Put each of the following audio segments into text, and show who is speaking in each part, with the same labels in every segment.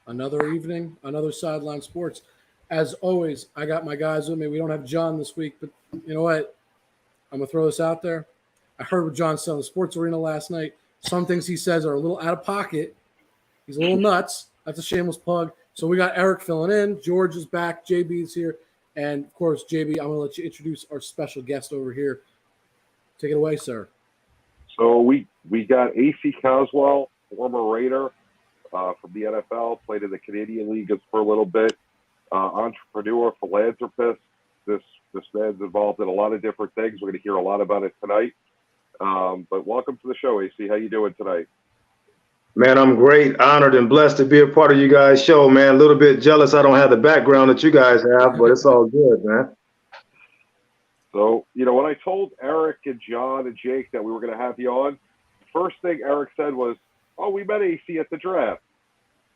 Speaker 1: Another evening, another Sideline Sports. As always, I got my guys with me. We don't have John this week, but you know what? I'm going to throw this out there. I heard what John said on the sports arena last night. Some things he says are a little out of pocket. He's a little nuts. That's a shameless plug. So we got Eric filling in. George is back. JB is here. And, of course, JB, I'm going to let you introduce our special guest over here. Take it away, sir.
Speaker 2: So we got AC Caswell, former Raider from the NFL, played in the Canadian League for a little bit, entrepreneur, philanthropist. This man's involved in a lot of different things. We're going to hear a lot about it tonight. But welcome to the show, AC. How you doing tonight?
Speaker 3: Man, I'm great, honored, and blessed to be a part of you guys' show, man. A little bit jealous I don't have the background that you guys have, but it's all good, man.
Speaker 2: So, when I told Eric and John and Jake that we were going to have you on, first thing Eric said was, "Oh, we met AC at the draft.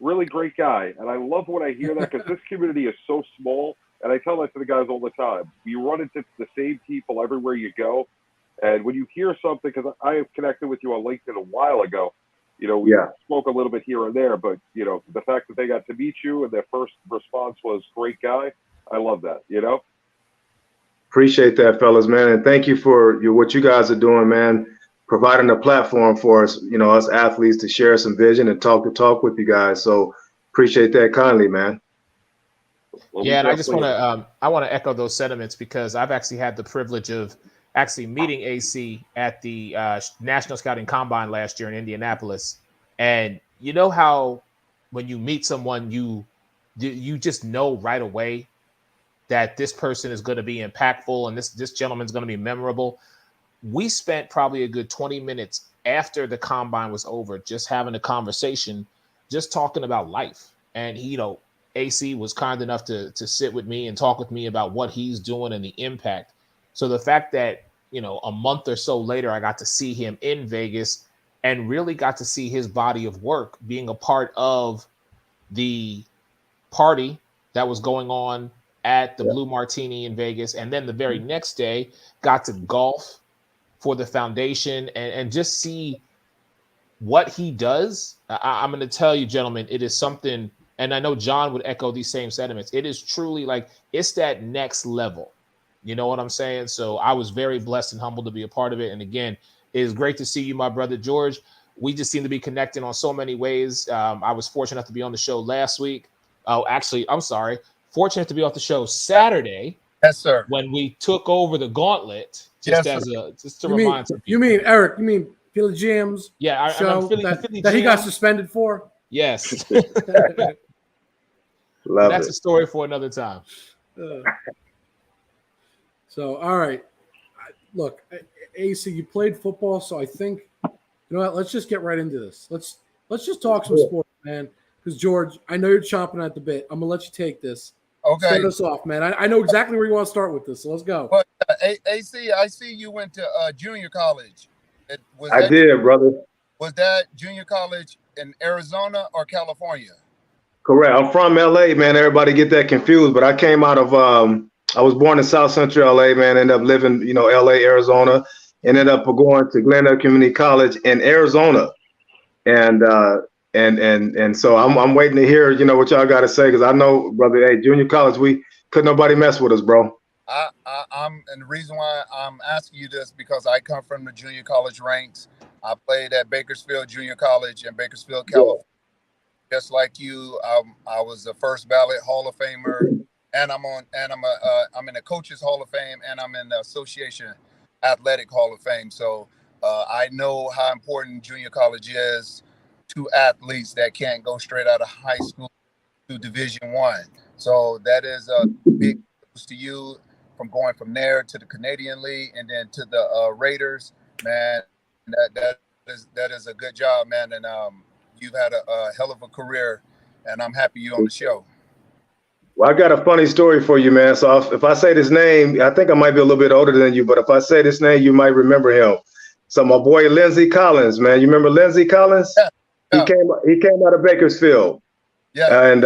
Speaker 2: Really great guy." And I love when I hear that because this community is so small. And I tell that to the guys all the time. You run into the same people everywhere you go. And when you hear something, because I have connected with you on LinkedIn a while ago, we spoke a little bit here and there, but, the fact that they got to meet you and their first response was great guy, I love that,
Speaker 3: Appreciate that, fellas, man. And thank you for what you guys are doing, man, providing a platform for us, us athletes to share some vision and talk with you guys. So appreciate that kindly, man.
Speaker 4: Well, yeah, and I just want to echo those sentiments because I've actually had the privilege of actually meeting AC at the National Scouting Combine last year in Indianapolis. And you know how when you meet someone, you just know right away that this person is going to be impactful and this gentleman's going to be memorable. We spent probably a good 20 minutes after the combine was over just having a conversation, just talking about life. And, AC was kind enough to sit with me and talk with me about what he's doing and the impact. So the fact that, a month or so later, I got to see him in Vegas and really got to see his body of work being a part of the party that was going on at the Blue Martini in Vegas. And then the very next day got to golf for the foundation and just see what he does. I'm going to tell you, gentlemen, it is something, and I know John would echo these same sentiments. It is truly it's that next level. You know what I'm saying? So I was very blessed and humbled to be a part of it. And again, it is great to see you, my brother George. We just seem to be connecting on so many ways. I was fortunate enough to be on the show last week. Oh, actually, I'm sorry. Fortunate to be off the show Saturday.
Speaker 5: Yes, sir.
Speaker 4: When we took over the gauntlet, just to remind some people.
Speaker 1: You mean Eric? You mean Philly Jams?
Speaker 4: Yeah,
Speaker 1: show
Speaker 4: Philly
Speaker 1: that he got suspended for.
Speaker 4: Yes.
Speaker 3: That's
Speaker 4: a story for another time.
Speaker 1: So, all right. Look, AC, you played football, so I think what? Let's just get right into this. Let's just talk some sports, man. Because George, I know you're chomping at the bit. I'm gonna let you take this.
Speaker 5: Okay.
Speaker 1: Start us off, man. I know exactly where you want to start with this, so let's go.
Speaker 5: But AC, I see you went to junior college.
Speaker 3: I did, brother.
Speaker 5: Was that junior college in Arizona or California?
Speaker 3: Correct. I'm from LA, man. Everybody get that confused, but I came out of I was born in South Central LA, man. Ended up living, LA, Arizona. Ended up going to Glendale Community College in Arizona, and so I'm waiting to hear, what y'all got to say, because I know, brother, hey, junior college, we couldn't nobody mess with us, bro.
Speaker 5: And the reason why I'm asking you this because I come from the junior college ranks. I played at Bakersfield Junior College in Bakersfield, California. Yeah. Just like you, I was the first ballot Hall of Famer, and I'm in the Coaches Hall of Fame, and I'm in the Association Athletic Hall of Fame. So I know how important junior college is to athletes that can't go straight out of high school to Division I. So that is a big boost to you from going from there to the Canadian League and then to the Raiders, man. That is a good job, man. And you've had a hell of a career, and I'm happy you're on the show.
Speaker 3: Well, I got a funny story for you, man. So if I say this name, I think I might be a little bit older than you, but if I say this name, you might remember him. So my boy Lindsey Collins, man. You remember Lindsey Collins? Yeah. He came out of Bakersfield.
Speaker 5: Yeah.
Speaker 3: And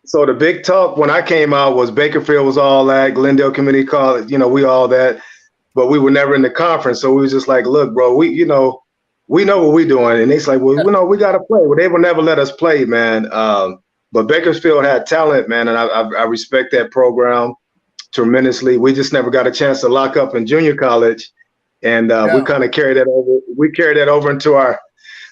Speaker 3: So the big talk when I came out was Bakersfield was all that, Glendale Community College, we all that, but we were never in the conference. So we was just like, look, bro, we know what we're doing. And it's like, well, we got to play. Well, they will never let us play, man. But Bakersfield had talent, man, and I respect that program tremendously. We just never got a chance to lock up in junior college, and we kind of carried that over. We carried that over into our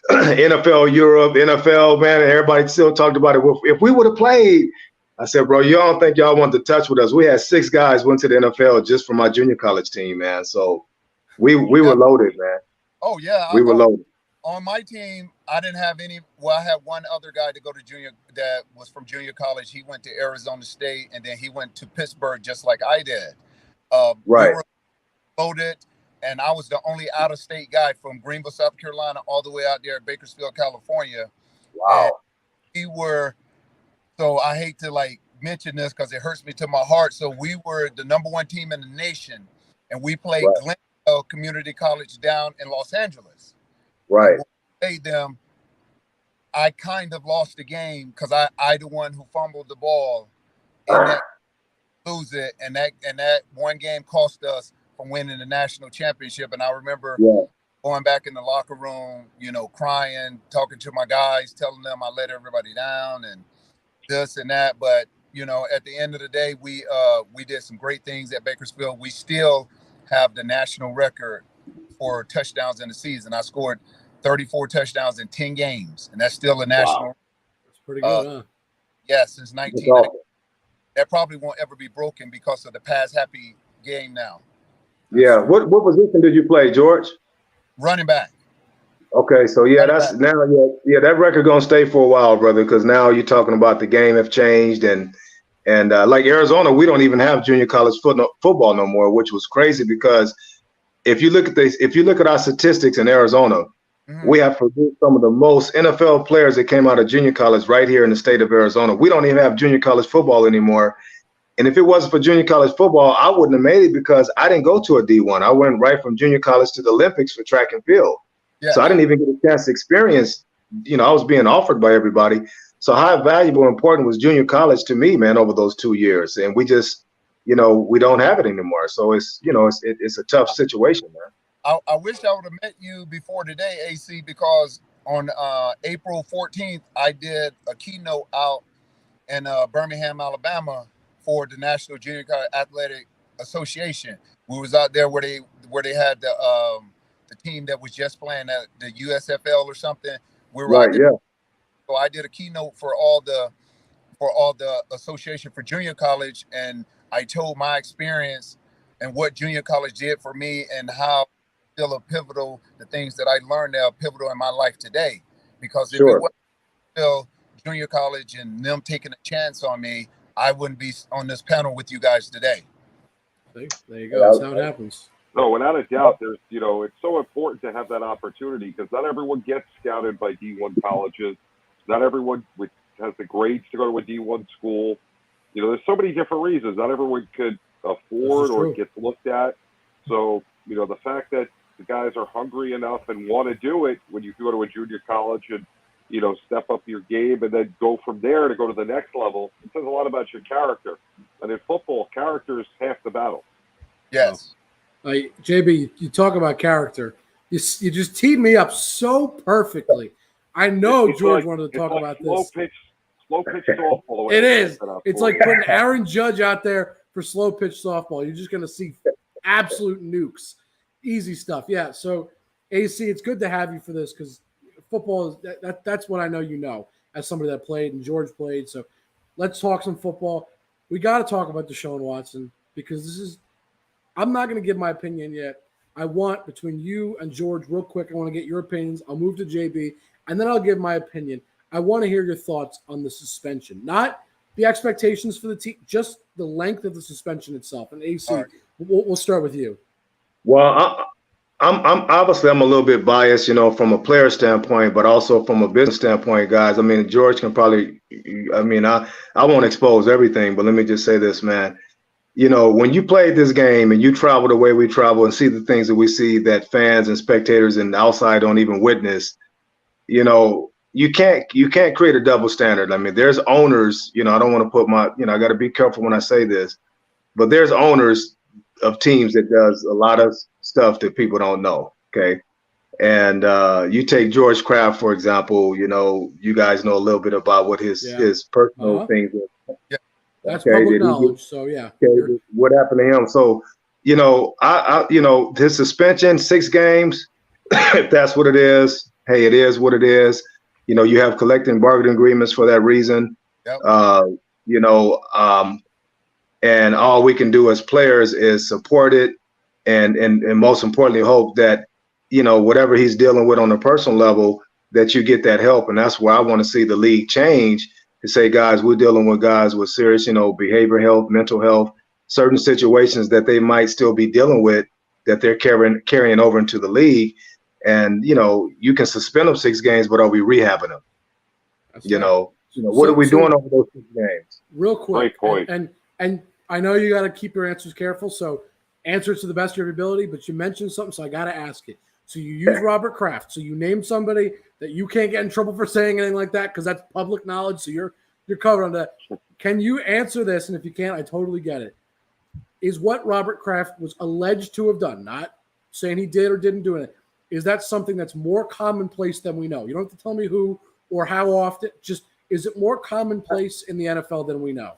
Speaker 3: NFL Europe, NFL, man, and everybody still talked about it. If we would have played, I said, bro, you don't think y'all want to touch with us? We had 6 guys went to the NFL just from my junior college team, man. So we were loaded, man.
Speaker 5: Oh yeah,
Speaker 3: we were loaded.
Speaker 5: On my team, I didn't have any. Well, I had one other guy to go to junior that was from junior college. He went to Arizona State, and then he went to Pittsburgh, just like I did.
Speaker 3: Right.
Speaker 5: We were loaded, and I was the only out-of-state guy from Greenville, South Carolina, all the way out there at Bakersfield, California.
Speaker 3: Wow.
Speaker 5: And we were. So I hate to mention this because it hurts me to my heart. So we were the #1 team in the nation, and we played Glendale Community College down in Los Angeles.
Speaker 3: Right.
Speaker 5: When we played them, I kind of lost the game because I the one who fumbled the ball and that lose it, and that one game cost us from winning the national championship. And I remember going back in the locker room, crying, talking to my guys, telling them I let everybody down and this and that. But at the end of the day, we did some great things at Bakersfield. We still have the national record for touchdowns in the season. I scored 34 touchdowns in 10 games, and that's still a national.
Speaker 1: Wow. That's pretty good, huh?
Speaker 5: Yeah, since 1990. That probably won't ever be broken because of the pass happy game now.
Speaker 3: Yeah. What position did you play, George? Running
Speaker 5: back.
Speaker 3: Okay, so that record gonna stay for a while, brother, because now you're talking about the game have changed, and like Arizona, we don't even have junior college football no more, which was crazy because if you look at our statistics in Arizona, we have produced some of the most NFL players that came out of junior college right here in the state of Arizona. We don't even have junior college football anymore. And if it wasn't for junior college football, I wouldn't have made it because I didn't go to a D1. I went right from junior college to the Olympics for track and field. Yeah. So I didn't even get a chance to experience, I was being offered by everybody. So how valuable and important was junior college to me, man, over those 2 years. And we just, we don't have it anymore. So it's a tough situation, man.
Speaker 5: I wish I would have met you before today, AC, because on April 14th, I did a keynote out in Birmingham, Alabama for the National Junior College Athletic Association. We was out there where they had the team that was just playing at the USFL or something. We were out there. So I did a keynote for all the association for junior college, and I told my experience and what junior college did for me and how the things that I learned are pivotal in my life today. Because if it wasn't still junior college and them taking a chance on me, I wouldn't be on this panel with you guys today.
Speaker 1: There you go. That's how it happens.
Speaker 2: No, without a doubt, there's, it's so important to have that opportunity because not everyone gets scouted by D1 colleges. Not everyone has the grades to go to a D1 school. There's so many different reasons. Not everyone could afford or gets looked at. So, the fact that the guys are hungry enough and want to do it when you go to a junior college and, step up your game and then go from there to go to the next level, it says a lot about your character. And in football, character is half the battle.
Speaker 5: Yes.
Speaker 1: JB, you talk about character. You just teed me up so perfectly. I know George wanted to talk about this.
Speaker 2: Slow pitch softball.
Speaker 1: It is. It's like putting Aaron Judge out there for slow pitch softball. You're just going to see absolute nukes. Easy stuff. Yeah. So, AC, it's good to have you for this because football is that's what I know as somebody that played and George played. So, let's talk some football. We got to talk about Deshaun Watson because I'm not going to give my opinion yet. I want between you and George real quick. I want to get your opinions. I'll move to JB and then I'll give my opinion. I want to hear your thoughts on the suspension, not the expectations for the team, just the length of the suspension itself. And AC, we'll start with you.
Speaker 3: Well, I'm obviously I'm a little bit biased, from a player standpoint, but also from a business standpoint, guys. I mean, George can probably, I won't expose everything, but let me just say this, man. When you played this game and you travel the way we travel and see the things that we see that fans and spectators and outside don't even witness, you can't create a double standard. I mean, there's owners, I don't want to put my, I got to be careful when I say this, but there's owners of teams that does a lot of stuff that people don't know. Okay. And you take George Kraft, for example, you guys know a little bit about what his personal things are.
Speaker 5: Yeah.
Speaker 1: That's public knowledge. So yeah.
Speaker 3: Okay, what happened to him? So, his suspension, 6 games, if that's what it is, hey, it is what it is. You have collective bargaining agreements for that reason.
Speaker 5: Yep.
Speaker 3: And all we can do as players is support it and most importantly hope that, whatever he's dealing with on a personal level, that you get that help. And that's where I want to see the league change to say, guys, we're dealing with guys with serious, behavioral health, mental health, certain situations that they might still be dealing with that they're carrying over into the league. And, you can suspend them 6 games, but are we rehabbing them?
Speaker 1: That's
Speaker 3: What are we doing over those 6 games?
Speaker 1: Real quick.
Speaker 2: Great point.
Speaker 1: And I know you got to keep your answers careful. So answer it to the best of your ability, but you mentioned something, so I got to ask it. So you use Robert Kraft. So you named somebody that you can't get in trouble for saying anything like that because that's public knowledge. So you're covered on that. Can you answer this? And if you can't, I totally get it. Is what Robert Kraft was alleged to have done, not saying he did or didn't do it, is that something that's more commonplace than we know? You don't have to tell me who or how often. Just is it more commonplace in the NFL than we know?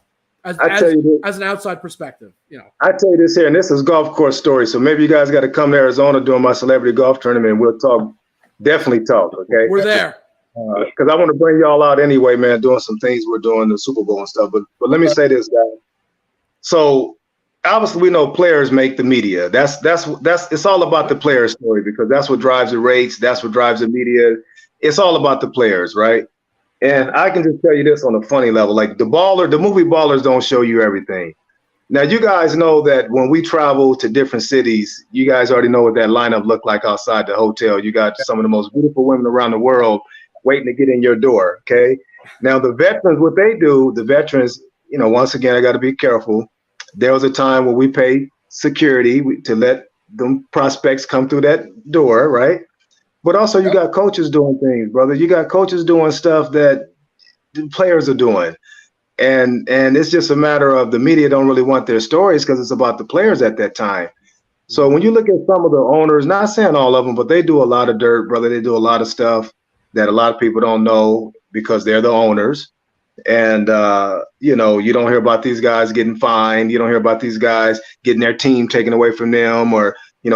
Speaker 1: As an outside perspective,
Speaker 3: I tell you this here, and this is golf course story. So maybe you guys got to come to Arizona during my celebrity golf tournament. We'll talk, definitely talk. Okay,
Speaker 1: we're there
Speaker 3: because I want to bring y'all out anyway, man. Doing some things we're doing the Super Bowl and stuff. But let me say this, guys. So obviously we know players make the media. That's it's all about the player story because that's what drives the rates. That's what drives the media. It's all about the players, right? And I can just tell you this on a funny level, like the movie Ballers don't show you everything. Now, you guys know that when we travel to different cities, you guys already know what that lineup looked like outside the hotel. You got some of the most beautiful women around the world waiting to get in your door, okay? Now, the veterans, what they do, once again, I got to be careful. There was a time where we paid security to let them prospects come through that door, right? But also you got coaches doing things, brother. You got coaches doing stuff that the players are doing. And it's just a matter of the media don't really want their stories because it's about the players at that time. So when you look at some of the owners, not saying all of them, but they do a lot of dirt, brother. They do a lot of stuff that a lot of people don't know because they're the owners. And, you don't hear about these guys getting fined. You don't hear about these guys getting their team taken away from them or,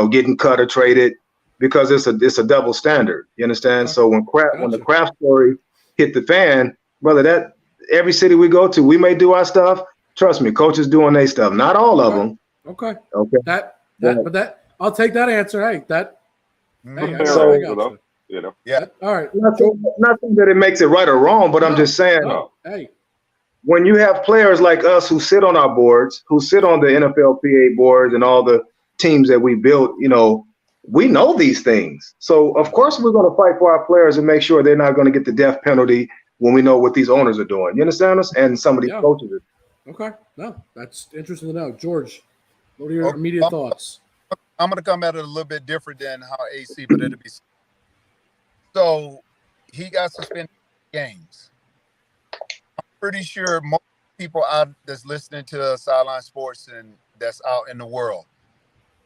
Speaker 3: getting cut or traded. Because it's a double standard, you understand? So when the Kraft story hit the fan, brother, that every city we go to, we may do our stuff. Trust me, coaches doing their stuff. Not all of them.
Speaker 1: Okay. But I'll take that answer. Hey, that. Hey,
Speaker 2: so,
Speaker 5: Yeah.
Speaker 1: All right.
Speaker 3: Not saying that it makes it right or wrong, but I'm just saying.
Speaker 1: Hey.
Speaker 3: When you have players like us who sit on our boards, who sit on the NFLPA boards and all the teams that we built, we know these things. So, of course, we're going to fight for our players and make sure they're not going to get the death penalty when we know what these owners are doing. You understand us? And some of these coaches are.
Speaker 1: Okay. No, that's interesting to know. George, what are your immediate thoughts?
Speaker 5: I'm going to come at it a little bit different than how AC, but it'll be. So, he got suspended games. I'm pretty sure most people out that's listening to Sideline Sports and that's out in the world,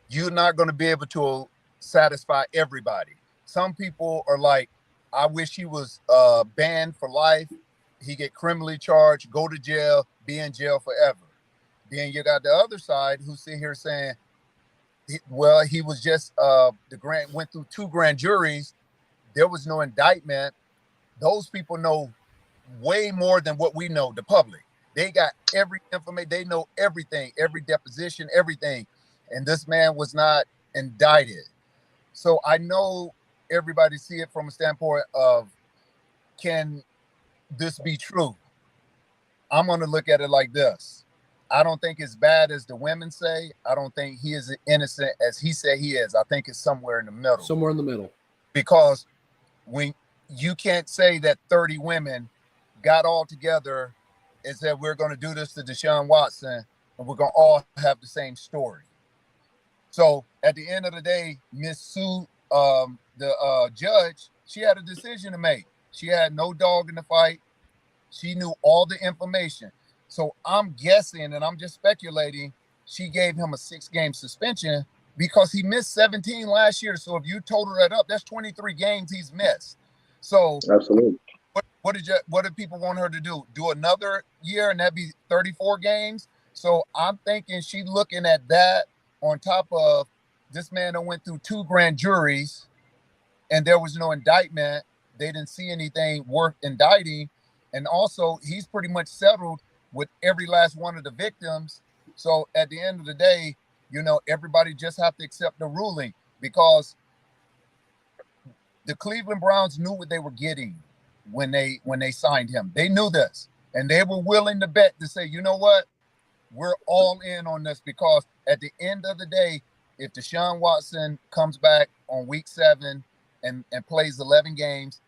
Speaker 5: you're not going to be able to satisfy everybody. Some people are like, I wish he was banned for life. He get criminally charged, go to jail, be in jail forever. Then you got the other side who sit here saying, he was just went through 2 grand juries. There was no indictment. Those people know way more than what we know, the public. They got every information. They know everything, every deposition, everything. And this man was not indicted. So I know everybody see it from a standpoint of, can this be true? I'm going to look at it like this. I don't think it's bad as the women say. I don't think he is innocent as he said he is. I think it's somewhere in the middle.
Speaker 1: Somewhere in the middle.
Speaker 5: Because when you can't say that 30 women got all together and said, we're going to do this to Deshaun Watson and we're going to all have the same story. So at the end of the day, Miss Sue, the judge, she had a decision to make. She had no dog in the fight. She knew all the information. So I'm guessing, and I'm just speculating, she gave him a 6-game suspension because he missed 17 last year. So if you total that up, that's 23 games he's missed. So
Speaker 3: Absolutely.
Speaker 5: What did people want her to do? Do another year, and that'd be 34 games. So I'm thinking she's looking at that on top of this man that went through 2 grand juries, and there was no indictment. They didn't see anything worth indicting, and also he's pretty much settled with every last one of the victims. So at the end of the day, everybody just have to accept the ruling, because the Cleveland Browns knew what they were getting when they signed him. They knew this, and they were willing to bet to say, you know what, we're all in on this, because at the end of the day, if Deshaun Watson comes back on week 7 and plays 11 games,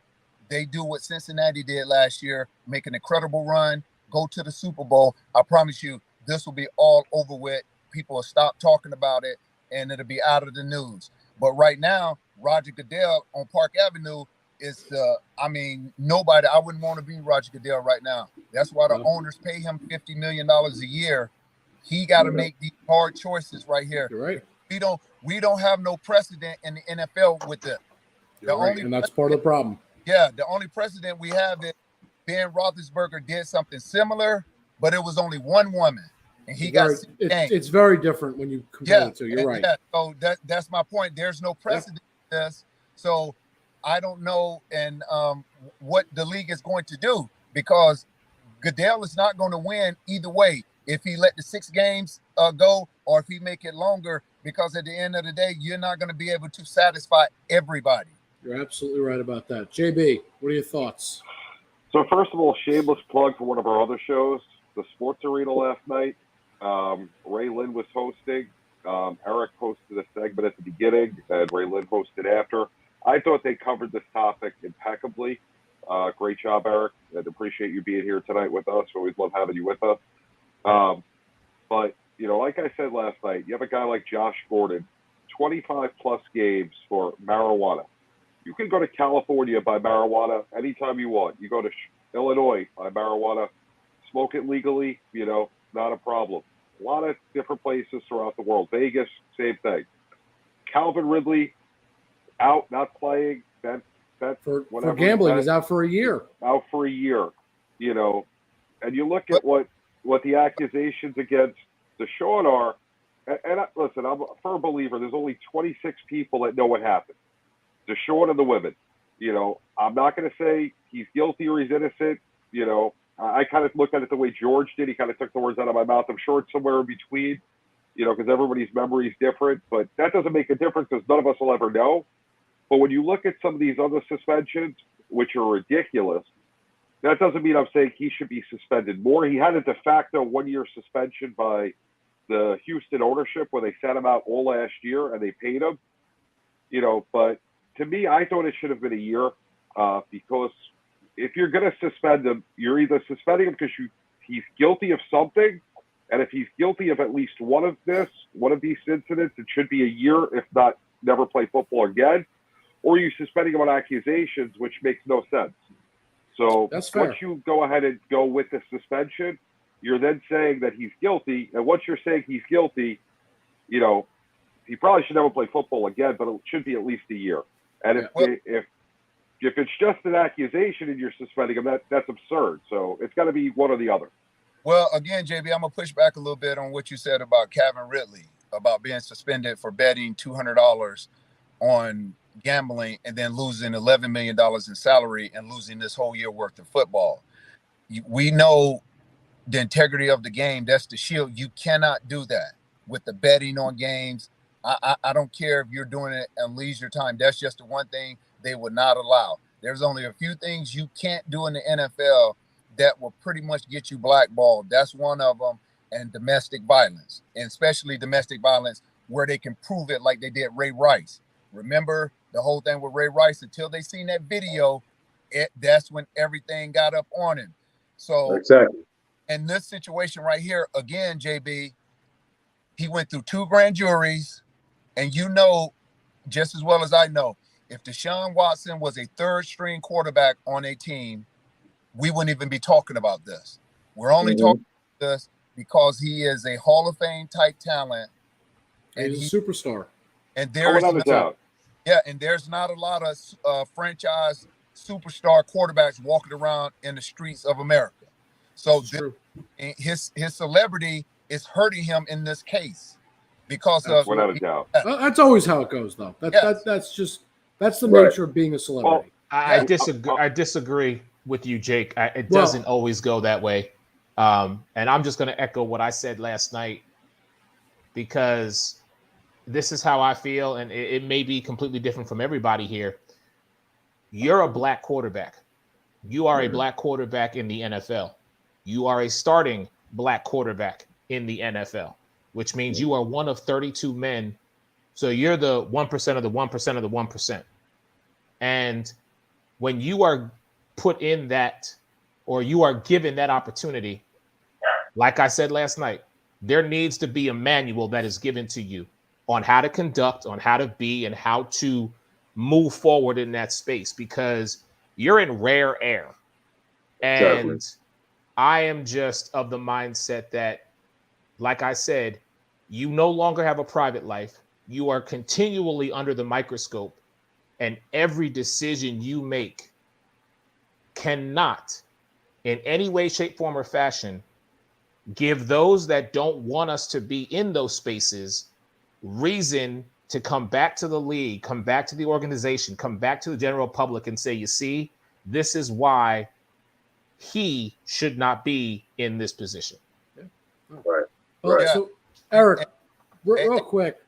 Speaker 5: they do what Cincinnati did last year, make an incredible run, go to the Super Bowl. I promise you, this will be all over with. People will stop talking about it, and it'll be out of the news. But right now, Roger Goodell on Park Avenue is nobody. I wouldn't want to be Roger Goodell right now. That's why the owners pay him $50 million a year. He got to make these hard choices right here.
Speaker 1: You're right.
Speaker 5: We don't have no precedent in the NFL with it.
Speaker 1: And that's part of the problem.
Speaker 5: Yeah, the only precedent we have is Ben Roethlisberger did something similar, but it was only one woman, and he got 6 games.
Speaker 1: It's very different when you compare the two. You're right.
Speaker 5: Yeah, so that's my point. There's no precedent for this, so I don't know what the league is going to do, because Goodell is not going to win either way if he let the 6 games go or if he make it longer, because at the end of the day, you're not going to be able to satisfy everybody.
Speaker 1: You're absolutely right about that. JB, what are your thoughts?
Speaker 2: So first of all, shameless plug for one of our other shows, the Sports Arena last night. Ray Lynn was hosting. Eric hosted a segment at the beginning, and Ray Lynn hosted after. I thought they covered this topic impeccably. Great job, Eric, and appreciate you being here tonight with us. We always love having you with us. But, like I said last night, you have a guy like Josh Gordon, 25-plus games for marijuana. You can go to California, buy marijuana anytime you want. You go to Illinois, buy marijuana, smoke it legally, not a problem. A lot of different places throughout the world. Vegas, same thing. Calvin Ridley, out, not playing.
Speaker 1: For gambling, he's out for a year.
Speaker 2: Out for a year, And you look at what the accusations against Deshaun are, and listen, I'm a firm believer there's only 26 people that know what happened. Deshaun and the women. I'm not going to say he's guilty or he's innocent. I kind of look at it the way George did. He kind of took the words out of my mouth. I'm sure it's somewhere in between, because everybody's memory is different. But that doesn't make a difference, because none of us will ever know. But when you look at some of these other suspensions, which are ridiculous, that doesn't mean I'm saying he should be suspended more. He had a de facto 1-year suspension by the Houston ownership where they sat him out all last year and they paid him. But to me, I thought it should have been a year, because if you're going to suspend him, you're either suspending him because he's guilty of something, and if he's guilty of at least one of these incidents, it should be a year, if not never play football again, or you're suspending him on accusations, which makes no sense. So once you go ahead and go with the suspension, you're then saying that he's guilty, and once you're saying he's guilty, he probably should never play football again, but it should be at least a year. And if it's just an accusation and you're suspending him, that's absurd. So it's got to be one or the other.
Speaker 5: Well, again, JB, I'm going to push back a little bit on what you said about Calvin Ridley, about being suspended for betting $200 on gambling and then losing $11 million in salary and losing this whole year worth of football. We know the integrity of the game. That's the shield. You cannot do that with the betting on games. I don't care if you're doing it at leisure time. That's just the one thing they would not allow. There's only a few things you can't do in the NFL that will pretty much get you blackballed. That's one of them. And domestic violence, and especially domestic violence where they can prove it, like they did Ray Rice. Remember the whole thing with Ray Rice? Until they seen that video, that's when everything got up on him. So
Speaker 3: exactly.
Speaker 5: In this situation right here, again, JB, he went through 2 grand juries, and just as well as I know, if Deshaun Watson was a third string quarterback on a team, we wouldn't even be talking about this. We're only talking about this because he is a Hall of Fame type talent.
Speaker 1: And he's a superstar.
Speaker 5: And there's
Speaker 2: without a doubt.
Speaker 5: Yeah, and there's not a lot of franchise superstar quarterbacks walking around in the streets of America. So his celebrity is hurting him in this case because of
Speaker 2: without a doubt.
Speaker 1: That's always how it goes, though. That's the nature of being a celebrity.
Speaker 4: Well, I disagree with you, Jake. It doesn't always go that way. And I'm just going to echo what I said last night, because this is how I feel, and it may be completely different from everybody here. You're a black quarterback. You are a black quarterback in the NFL. You are a starting black quarterback in the NFL, which means you are one of 32 men. So you're the 1% of the 1% of the 1%. And when you are put in that, or you are given that opportunity, like I said last night, there needs to be a manual that is given to you on how to conduct, on how to be, and how to move forward in that space, because you're in rare air. And I am just of the mindset that, like I said, you no longer have a private life. You are continually under the microscope, and every decision you make cannot, in any way, shape, form, or fashion, give those that don't want us to be in those spaces reason to come back to the league, come back to the organization, come back to the general public and say, you see, this is why he should not be in this position.
Speaker 1: So, Eric, real quick.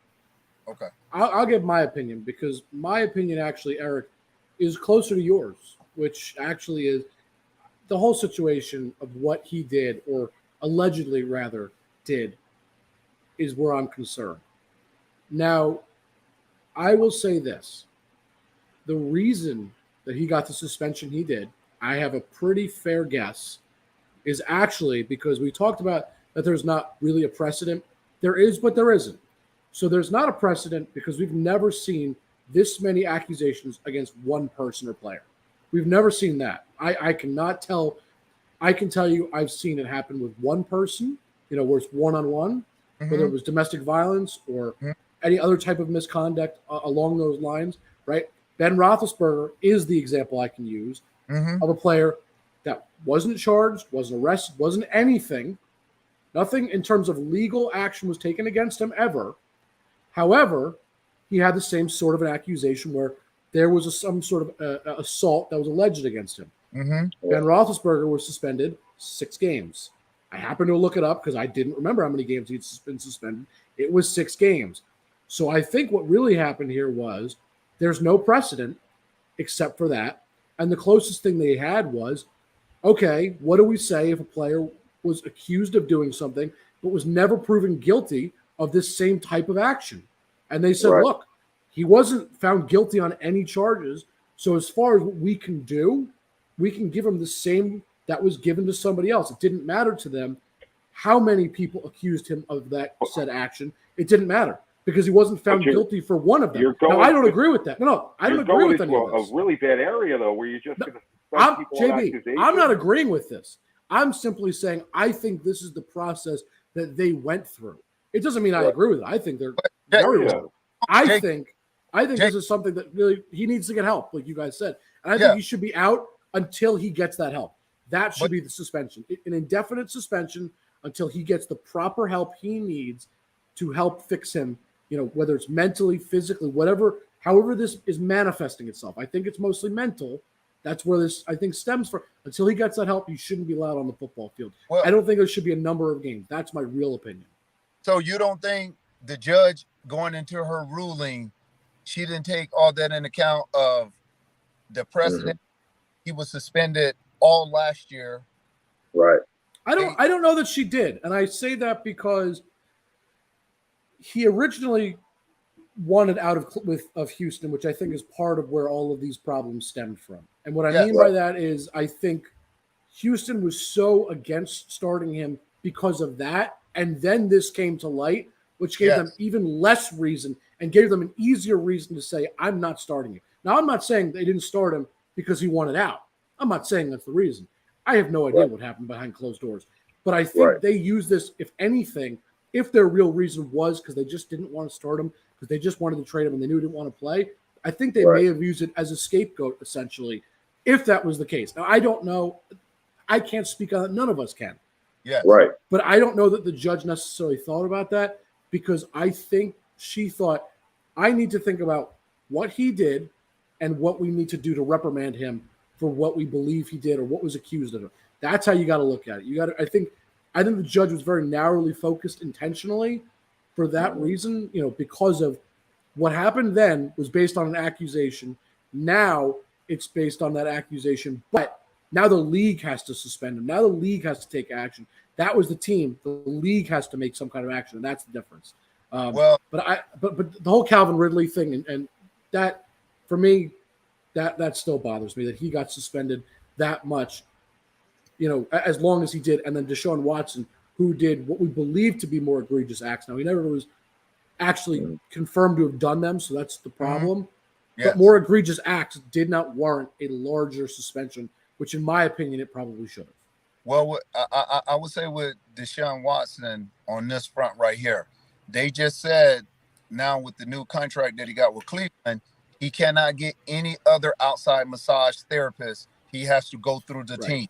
Speaker 5: Okay.
Speaker 1: I'll give my opinion, because my opinion, actually, Eric, is closer to yours, which actually is the whole situation of what he did, or allegedly rather did, is where I'm concerned. Now, I will say this. The reason that he got the suspension he did, I have a pretty fair guess, is actually because we talked about that there's not really a precedent. There is, but there isn't. So there's not a precedent because we've never seen this many accusations against one person or player. We've never seen that. I cannot tell. I can tell you I've seen it happen with one person, where it's one-on-one, whether it was domestic violence or any other type of misconduct along those lines, right? Ben Roethlisberger is the example I can use of a player that wasn't charged, wasn't arrested, wasn't anything. Nothing in terms of legal action was taken against him ever. However, he had the same sort of an accusation where there was some sort of assault that was alleged against him. Ben Roethlisberger was suspended 6 games. I happened to look it up because I didn't remember how many games he'd been suspended. It was 6 games. So I think what really happened here was there's no precedent except for that. And the closest thing they had was, okay, what do we say if a player was accused of doing something but was never proven guilty of this same type of action? And they said, look, he wasn't found guilty on any charges. So as far as what we can do, we can give him the same that was given to somebody else. It didn't matter to them how many people accused him of that said action. It didn't matter because he wasn't found guilty for one of them. Now, I don't agree with that. No, I don't agree with any of this.
Speaker 2: A really bad area, though, where you're just going to suspend people on accusations.
Speaker 1: I'm not agreeing with this. I'm simply saying I think this is the process that they went through. It doesn't mean I agree with it. I think they're very wrong. I think this is something that really he needs to get help, like you guys said. And I think he should be out until he gets that help. That should be the suspension. An indefinite suspension until he gets the proper help he needs to help fix him, whether it's mentally, physically, however this is manifesting itself. I think it's mostly mental. That's where this, I think, stems from. Until he gets that help, he shouldn't be allowed on the football field. Well, I don't think there should be a number of games. That's my real opinion.
Speaker 5: So you don't think the judge going into her ruling, she didn't take all that in account of the precedent? He was suspended all last year.
Speaker 3: Right.
Speaker 1: I don't know that she did. And I say that because he originally wanted out of Houston, which I think is part of where all of these problems stemmed from. And what I mean by that is I think Houston was so against starting him because of that. And then this came to light, which gave them even less reason and gave them an easier reason to say, I'm not starting you. Now, I'm not saying they didn't start him because he wanted out. I'm not saying that's the reason. I have no idea what happened behind closed doors. But I think they use this, if anything, if their real reason was because they just didn't want to start him, because they just wanted to trade him and they knew he didn't want to play, I think they may have used it as a scapegoat, essentially, if that was the case. Now, I don't know. I can't speak on it. None of us can.
Speaker 5: Yeah.
Speaker 3: Right.
Speaker 1: But I don't know that the judge necessarily thought about that, because I think she thought, I need to think about what he did and what we need to do to reprimand him for what we believe he did or what was accused of him. That's how you got to look at it. You got to. I think the judge was very narrowly focused intentionally for that reason. Because of what happened then was based on an accusation. Now it's based on that accusation, but now the league has to suspend him. Now the league has to take action. That was the team. The league has to make some kind of action, and that's the difference. But the whole Calvin Ridley thing, and that for me, that still bothers me that he got suspended that much, as long as he did. And then Deshaun Watson, who did what we believe to be more egregious acts. Now, he never was actually confirmed to have done them, so that's the problem. Yes. But more egregious acts did not warrant a larger suspension, which in my opinion, it probably should have.
Speaker 5: Well, I would say with Deshaun Watson on this front right here, they just said now with the new contract that he got with Cleveland, he cannot get any other outside massage therapist. He has to go through the team.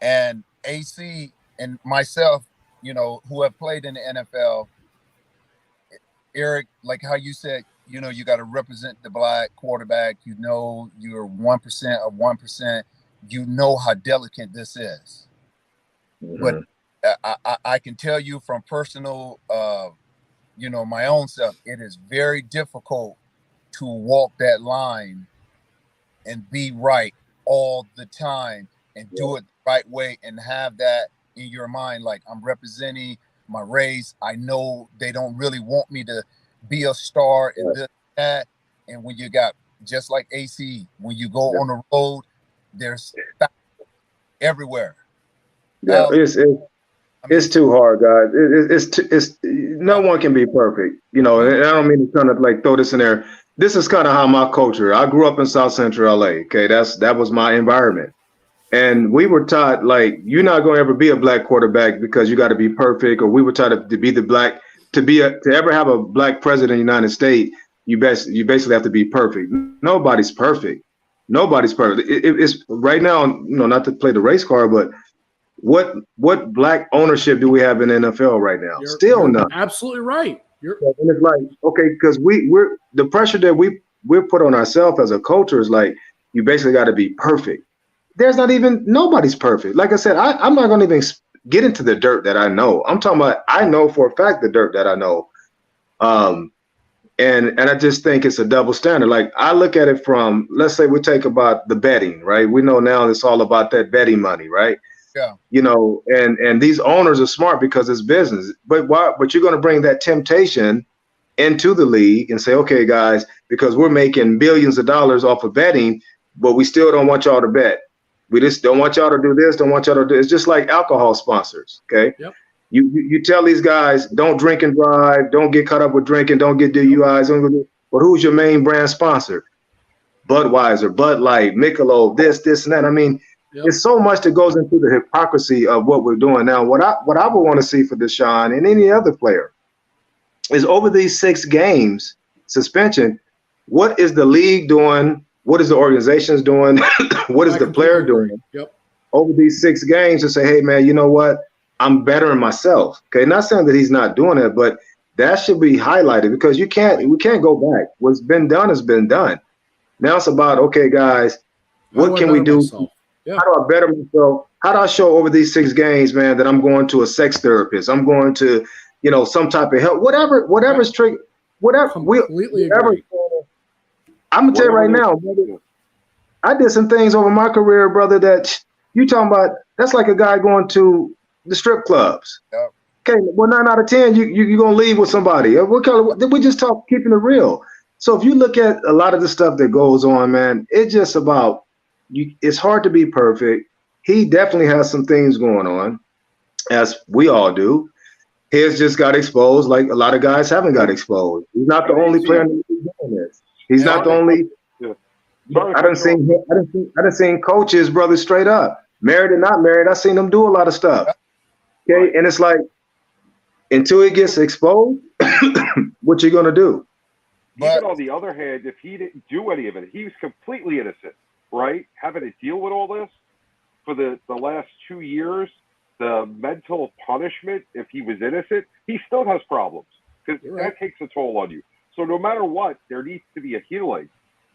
Speaker 5: And AC and myself, who have played in the NFL, Eric, like how you said, you got to represent the black quarterback. You're 1% of 1%. You know how delicate this is. But I can tell you from personal, my own self, it is very difficult to walk that line and be right all the time and do it the right way and have that in your mind. Like, I'm representing my race. I know they don't really want me to be a star and this, that. And when you got, just like AC, when you go on the road, there's everywhere.
Speaker 3: Yeah, it's too hard, guys. It's no one can be perfect, and I don't mean to kind of like throw this in there. This is kind of how my culture. I grew up in South Central LA. Okay, that was my environment, and we were taught like you're not going to ever be a black quarterback because you got to be perfect. Or we were taught to be the black to ever have a black president of the United States. You basically have to be perfect. Nobody's perfect. Nobody's perfect. It's right now, not to play the race card, but what black ownership do we have in the NFL right now? Still none.
Speaker 1: Absolutely right.
Speaker 3: And it's like, okay, because we're the pressure that we're put on ourselves as a culture is like, you basically got to be perfect. Nobody's perfect. Like I said, I'm not going to even get into the dirt that I know. I'm talking about, I know for a fact the dirt that I know. And I just think it's a double standard. Like I look at it from, let's say we take about the betting, right? We know now it's all about that betting money, right?
Speaker 5: Yeah.
Speaker 3: And these owners are smart because it's business. But you're going to bring that temptation into the league and say, okay, guys, because we're making billions of dollars off of betting, but we still don't want y'all to bet. We just don't want y'all to do this, don't want y'all to do. It's just like alcohol sponsors, okay? Yep. You tell these guys, don't drink and drive, don't get caught up with drinking, don't get DUIs. But who's your main brand sponsor? Budweiser, Bud Light, Michelob, this and that. I mean, there's so much that goes into the hypocrisy of what we're doing now. What I would want to see for Deshaun and any other player is over these 6 games suspension, what is the league doing? What is the organizations doing? What is the player doing?
Speaker 1: Yep.
Speaker 3: Over these 6 games to say, hey, man, you know what? I'm bettering myself. Okay, not saying that he's not doing it, but that should be highlighted because we can't go back. What's been done has been done. Now it's about, okay, guys, what can we do? How do I better myself? How do I show over these 6 games, man, that I'm going to a sex therapist? I'm going to, some type of help, whatever's trigger, whatever.
Speaker 1: Completely agree.
Speaker 3: I'm gonna tell you right now, brother, I did some things over my career, brother, that you talking about. That's like a guy going to the strip clubs.
Speaker 5: Yep.
Speaker 3: Okay, well, 9 out of 10, you're gonna leave with somebody. We just talk keeping it real. So if you look at a lot of the stuff that goes on, man, it's just about it's hard to be perfect. He definitely has some things going on, as we all do. His just got exposed, like a lot of guys haven't got exposed. He's not the only player doing this. He's not the only.
Speaker 2: Yeah. Sorry
Speaker 3: I done seen coaches, brother, straight up, married and not married. I seen them do a lot of stuff. Okay,
Speaker 2: Right.
Speaker 3: and it's like until it gets exposed, what you gonna do?
Speaker 2: Even on the other hand, if he didn't do any of it, he was completely innocent, right? Having to deal with all this for the last 2 years, the mental punishment, if he was innocent, he still has problems because that takes a toll on you. So no matter what, there needs to be a healing.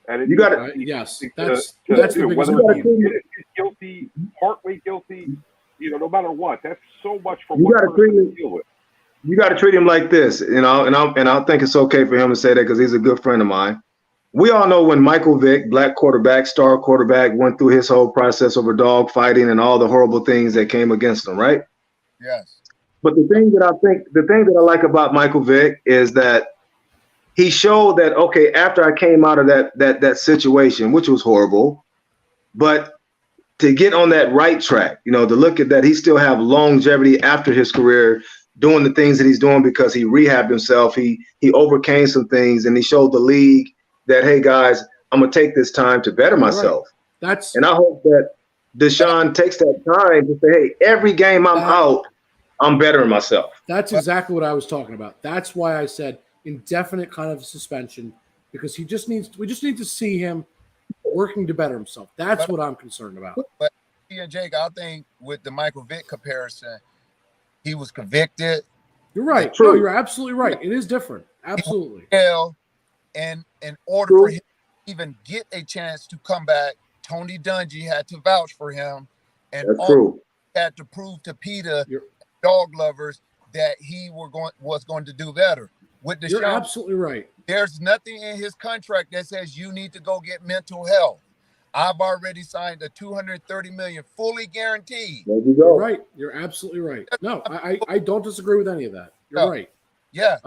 Speaker 2: And
Speaker 3: You got to
Speaker 1: yes,
Speaker 2: that's
Speaker 1: the biggest
Speaker 2: whether
Speaker 1: problem.
Speaker 2: it's guilty, partly guilty, no matter what, that's so much for
Speaker 3: you
Speaker 2: one
Speaker 3: got to
Speaker 2: person to deal with.
Speaker 3: You got to treat him like this, and I think it's okay for him to say that because he's a good friend of mine. We all know when Michael Vick, black quarterback, star quarterback, went through his whole process over dog fighting and all the horrible things that came against him, right?
Speaker 5: Yes.
Speaker 3: But the thing that I like about Michael Vick is that he showed that, okay, after I came out of that situation, which was horrible, but to get on that right track, to look at that, he still have longevity after his career doing the things that he's doing because he rehabbed himself. He overcame some things and he showed the league that, hey guys, I'm gonna take this time to better myself.
Speaker 1: Right.
Speaker 3: And I hope that Deshaun takes that time to say, hey, every game I'm out, I'm bettering myself.
Speaker 1: That's exactly what I was talking about. That's why I said indefinite kind of suspension, because we just need to see him working to better himself. That's what I'm concerned about.
Speaker 5: But and Jake, I think with the Michael Vick comparison, he was convicted.
Speaker 1: You're right. No, you're absolutely right. It is different. Absolutely.
Speaker 5: And in order for him to even get a chance to come back, Tony Dungy had to vouch for him, and had to prove to PETA dog lovers that he was going to do better. With Deshaun,
Speaker 1: you're absolutely right.
Speaker 5: There's nothing in his contract that says you need to go get mental health. I've already signed a $230 million fully guaranteed.
Speaker 3: There you go.
Speaker 1: You're right. You're absolutely right. No, I don't disagree with any of that. You're right.
Speaker 5: Yeah.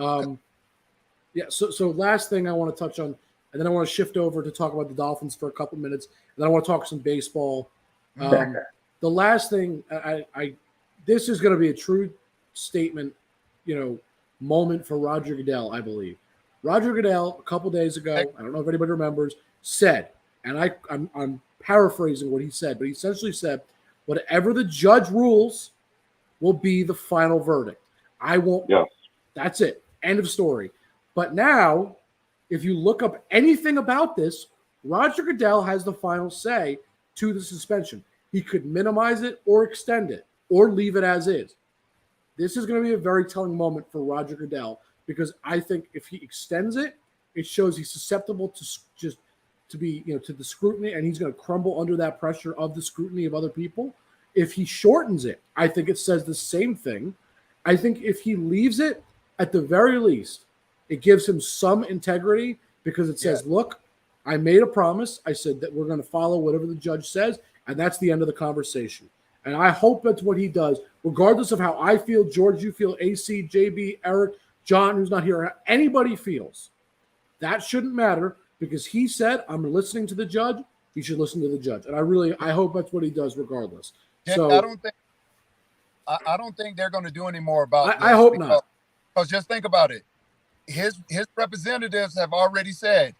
Speaker 1: Yeah. So last thing I want to touch on, and then I want to shift over to talk about the Dolphins for a couple minutes, and then I want to talk some baseball. The last thing, this is going to be a true statement, moment for Roger Goodell, I believe. Roger Goodell, a couple days ago, I don't know if anybody remembers, said, and I'm paraphrasing what he said, but he essentially said, whatever the judge rules will be the final verdict. I won't.
Speaker 2: Yes.
Speaker 1: That's it. End of story. But now, if you look up anything about this, Roger Goodell has the final say to the suspension. He could minimize it or extend it or leave it as is. This is going to be a very telling moment for Roger Goodell, because I think if he extends it, it shows he's susceptible to the scrutiny, and he's going to crumble under that pressure of the scrutiny of other people. If he shortens it, I think it says the same thing. I think if he leaves it, at the very least, it gives him some integrity, because it says, look, I made a promise. I said that we're going to follow whatever the judge says, and that's the end of the conversation. And I hope that's what he does, regardless of how I feel, George, you feel, AC, JB, Eric, John, who's not here, anybody feels. That shouldn't matter, because he said, I'm listening to the judge. He should listen to the judge. And I hope that's what he does regardless.
Speaker 5: Yeah,
Speaker 1: so
Speaker 5: I don't think they're going to do any more about this.
Speaker 1: I hope not.
Speaker 5: Because just think about it. His representatives have already said,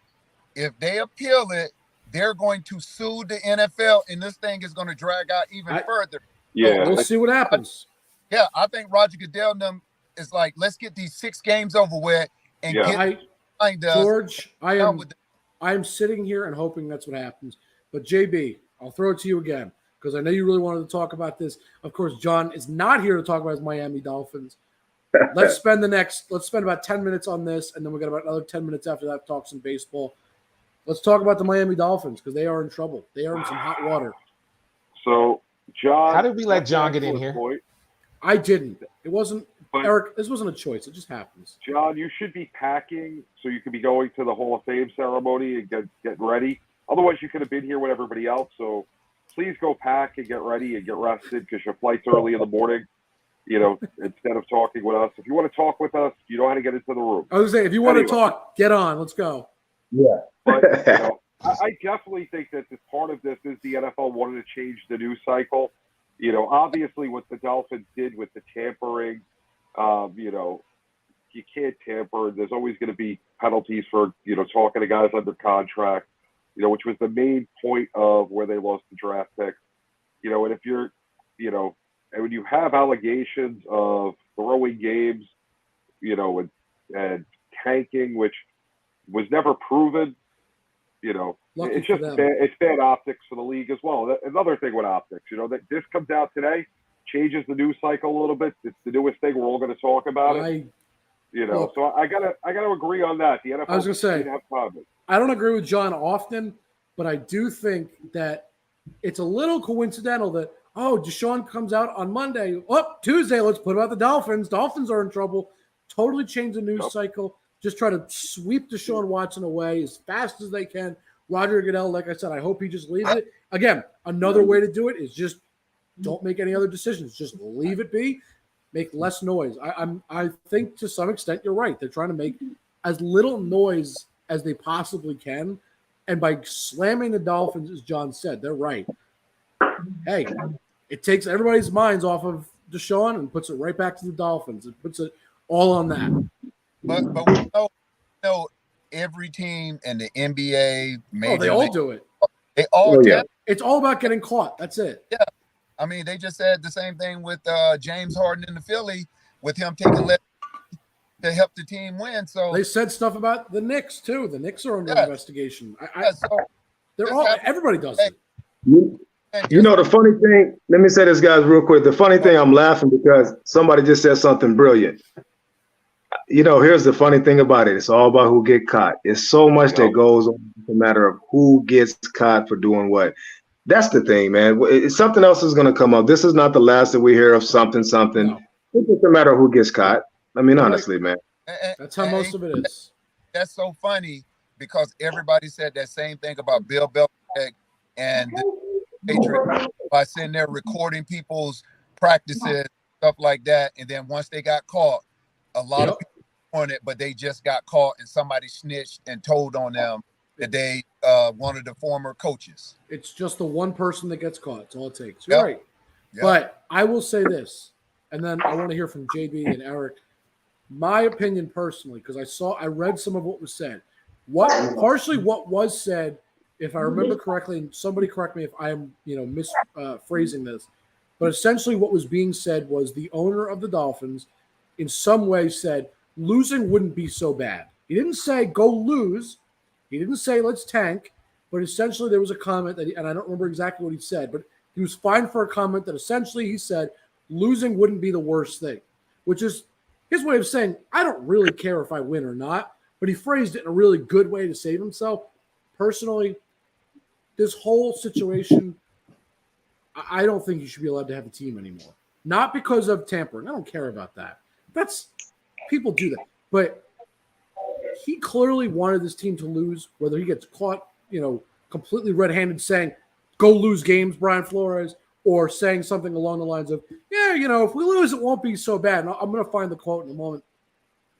Speaker 5: if they appeal it, they're going to sue the NFL, and this thing is going to drag out even further.
Speaker 2: Yeah.
Speaker 1: So we'll see what happens.
Speaker 5: I think Roger Goodell and them is like, let's get these 6 games over with and get
Speaker 1: George, I am sitting here and hoping that's what happens. But JB, I'll throw it to you again, because I know you really wanted to talk about this. Of course, John is not here to talk about his Miami Dolphins. Let's spend about 10 minutes on this, and then we got about another 10 minutes after that to talk some baseball. Let's talk about the Miami Dolphins, because they are in trouble. They are in some hot water.
Speaker 2: So, John,
Speaker 4: how did we let John get in here?
Speaker 1: I didn't. It wasn't, Eric, this wasn't a choice. It just happens.
Speaker 2: John, you should be packing so you could be going to the Hall of Fame ceremony and getting ready. Otherwise, you could have been here with everybody else. So please go pack and get ready and get rested, because your flight's early in the morning, instead of talking with us. If you want to talk with us, you know how to get into the room.
Speaker 1: I was saying, if you want to talk, get on. Let's go.
Speaker 3: Yeah.
Speaker 2: But, I definitely think that this part of this is the NFL wanted to change the news cycle. Obviously what the Dolphins did with the tampering, you can't tamper. There's always going to be penalties for, talking to guys under contract. which was the main point of where they lost the draft pick. And if you're, and when you have allegations of throwing games, and tanking, which was never proven, it's just bad optics for the league as well. Another thing with optics, that this comes out today, changes the news cycle a little bit. It's the newest thing. We're all going to talk about it. So I gotta agree on that. The NFL.
Speaker 1: I was going to say, I don't agree with John often, but I do think that it's a little coincidental that Deshaun comes out on Monday. Tuesday, let's put about the Dolphins. Dolphins are in trouble. Totally change the news cycle. Just try to sweep Deshaun Watson away as fast as they can. Roger Goodell, like I said, I hope he just leaves it. Again, another way to do it is just don't make any other decisions. Just leave it be. Make less noise. I think to some extent you're right. They're trying to make as little noise as they possibly can. And by slamming the Dolphins, as John said, they're right. Hey, it takes everybody's minds off of Deshaun and puts it right back to the Dolphins. It puts it all on that.
Speaker 5: But we know every team in the NBA,
Speaker 1: they all do it.
Speaker 5: They all
Speaker 1: It's all about getting caught. That's it.
Speaker 5: Yeah. I mean, they just said the same thing with James Harden in the Philly, with him taking to help the team win. So
Speaker 1: they said stuff about the Knicks too. The Knicks are under investigation. They're all. Everybody does it.
Speaker 3: The funny thing. Let me say this, guys, real quick. The funny thing, I'm laughing because somebody just said something brilliant. Here's the funny thing about it. It's all about who get caught. It's so much that goes on. It's a matter of who gets caught for doing what. That's the thing, man. Something else is going to come up. This is not the last that we hear of something. No. It's just a matter of who gets caught. I mean, honestly, man.
Speaker 1: That's how most of it is.
Speaker 5: That's so funny because everybody said that same thing about Bill Belichick and the Patriots by sitting there recording people's practices, stuff like that. And then once they got caught, a lot of people on it, but they just got caught and somebody snitched and told on them that they one of the former coaches.
Speaker 1: It's just the one person that gets caught. It's all it takes. You're right. Yep. But I will say this, and then I want to hear from JB and Eric. My opinion personally, because I read some of what was said. Partially what was said, if I remember correctly, and somebody correct me if I am misphrasing this, but essentially what was being said was the owner of the Dolphins in some way said losing wouldn't be so bad. He didn't say go lose. He didn't say let's tank, but essentially there was a comment that, and I don't remember exactly what he said, but he was fine for a comment that essentially he said losing wouldn't be the worst thing, which is his way of saying, I don't really care if I win or not, but he phrased it in a really good way to save himself. Personally, this whole situation, I don't think you should be allowed to have a team anymore. Not because of tampering. I don't care about that. People do that. But he clearly wanted this team to lose, whether he gets caught, completely red-handed saying, go lose games, Brian Flores, or saying something along the lines of, if we lose, it won't be so bad. And I'm going to find the quote in a moment.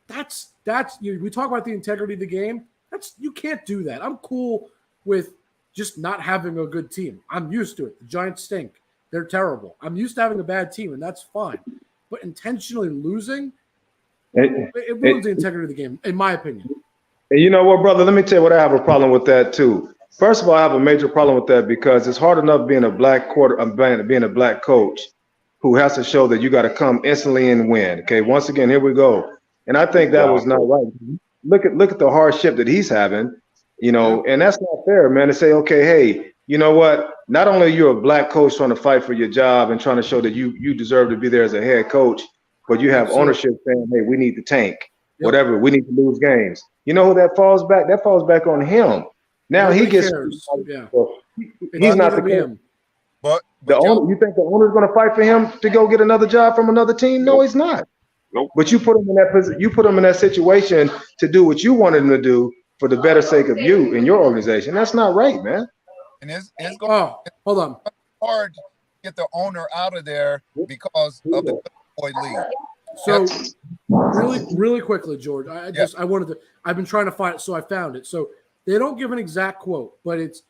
Speaker 1: That's we talk about the integrity of the game. You can't do that. I'm cool with just not having a good team. I'm used to it. The Giants stink. They're terrible. I'm used to having a bad team, and that's fine. But intentionally losing, it ruins the integrity of the game, in my opinion.
Speaker 3: And you know what, brother? Let me tell you what I have a problem with that too. First of all, I have a major problem with that because it's hard enough being a black being a black coach who has to show that you got to come instantly and win. Okay, once again, here we go. And I think that was not right. Look at the hardship that he's having, and that's not fair, man, to say, okay, hey, you know what? Not only are you a black coach trying to fight for your job and trying to show that you deserve to be there as a head coach, but you have ownership saying, hey, we need to tank, whatever, we need to lose games. You know who that falls back? That falls back on him. Now he gets. He's not the coach.
Speaker 5: But
Speaker 3: the owner, you think the owner's going to fight for him to go get another job from another team? No, he's not.
Speaker 2: Nope.
Speaker 3: But you put him in that position. You put him in that situation to do what you wanted him to do for the better sake of you and your organization. That's not right, man.
Speaker 5: And it's going.
Speaker 1: Hold on.
Speaker 5: Hard to get the owner out of there because of the boy league.
Speaker 1: So, really quickly, George. I've been trying to find it, so I found it. So they don't give an exact quote, but it's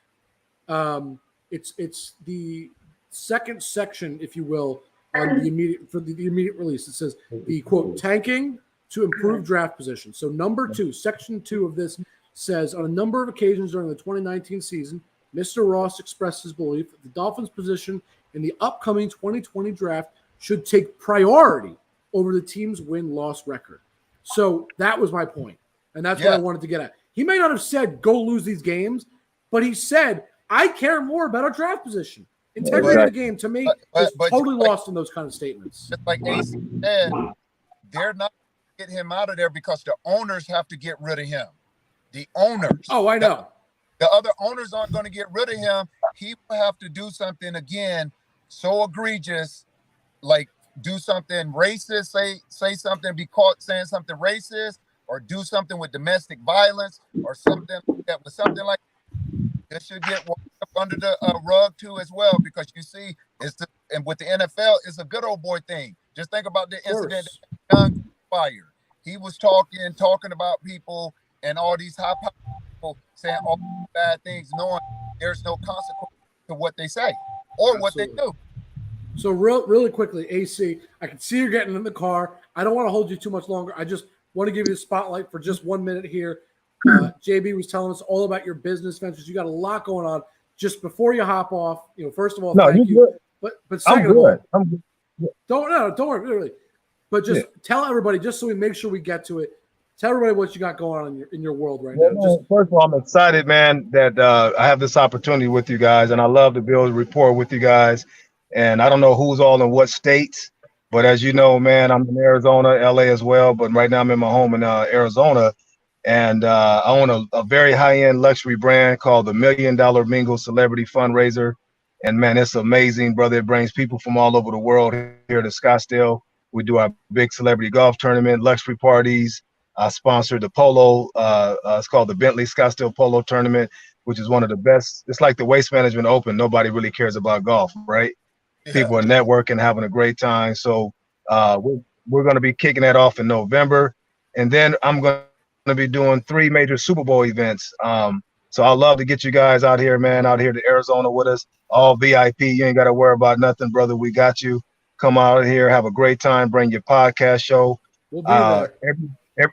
Speaker 1: the second section, if you will, on the immediate release. It says the quote tanking to improve draft position. So number 2, section 2 of this says, on a number of occasions during the 2019 season, Mr. Ross expressed his belief that the Dolphins' position in the upcoming 2020 draft should take priority over the team's win-loss record. So that was my point, and that's what I wanted to get at. He may not have said, go lose these games, but he said, I care more about our draft position. Integrity of the game, to me, is totally lost in those kind of statements.
Speaker 5: Just like AC said, they're not going to get him out of there because the owners have to get rid of him. The owners.
Speaker 1: Oh, I know.
Speaker 5: The other owners aren't going to get rid of him. He will have to do something again so egregious, like do something racist, say something, be caught saying something racist, or do something with domestic violence or something like that. With something like that should get up under the rug too as well, because you see, and with the NFL, it's a good old boy thing. Just think about the incident that Young fired. He was talking about people and all these high people saying all bad things, knowing there's no consequence to what they say or what they do.
Speaker 1: So really quickly, AC, I can see you're getting in the car. I don't want to hold you too much longer. I just want to give you the spotlight for just 1 minute here. JB was telling us all about your business ventures. You got a lot going on. Just before you hop off, first of all, thank you. But second of all,
Speaker 3: I'm good.
Speaker 1: Don't worry, really. But just tell everybody, just so we make sure we get to it. Tell everybody what you got going on in your world right now.
Speaker 3: First of all, I'm excited, man, that I have this opportunity with you guys, and I love to build a rapport with you guys. And I don't know who's all in what states, but as you know, man, I'm in Arizona, LA as well. But right now I'm in my home in Arizona, and I own a very high-end luxury brand called the $1 Million Mingle Celebrity Fundraiser. And man, it's amazing, brother. It brings people from all over the world here to Scottsdale. We do our big celebrity golf tournament, luxury parties. I sponsored the polo. It's called the Bentley Scottsdale Polo Tournament, which is one of the best. It's like the Waste Management Open. Nobody really cares about golf, right? Yeah. People are networking, having a great time. So we're going to be kicking that off in November. And then I'm going to be doing 3 major Super Bowl events. So I'd love to get you guys out here, man, out here to Arizona with us. All VIP. You ain't got to worry about nothing, brother. We got you. Come out here, have a great time. Bring your podcast show.
Speaker 1: We'll be there.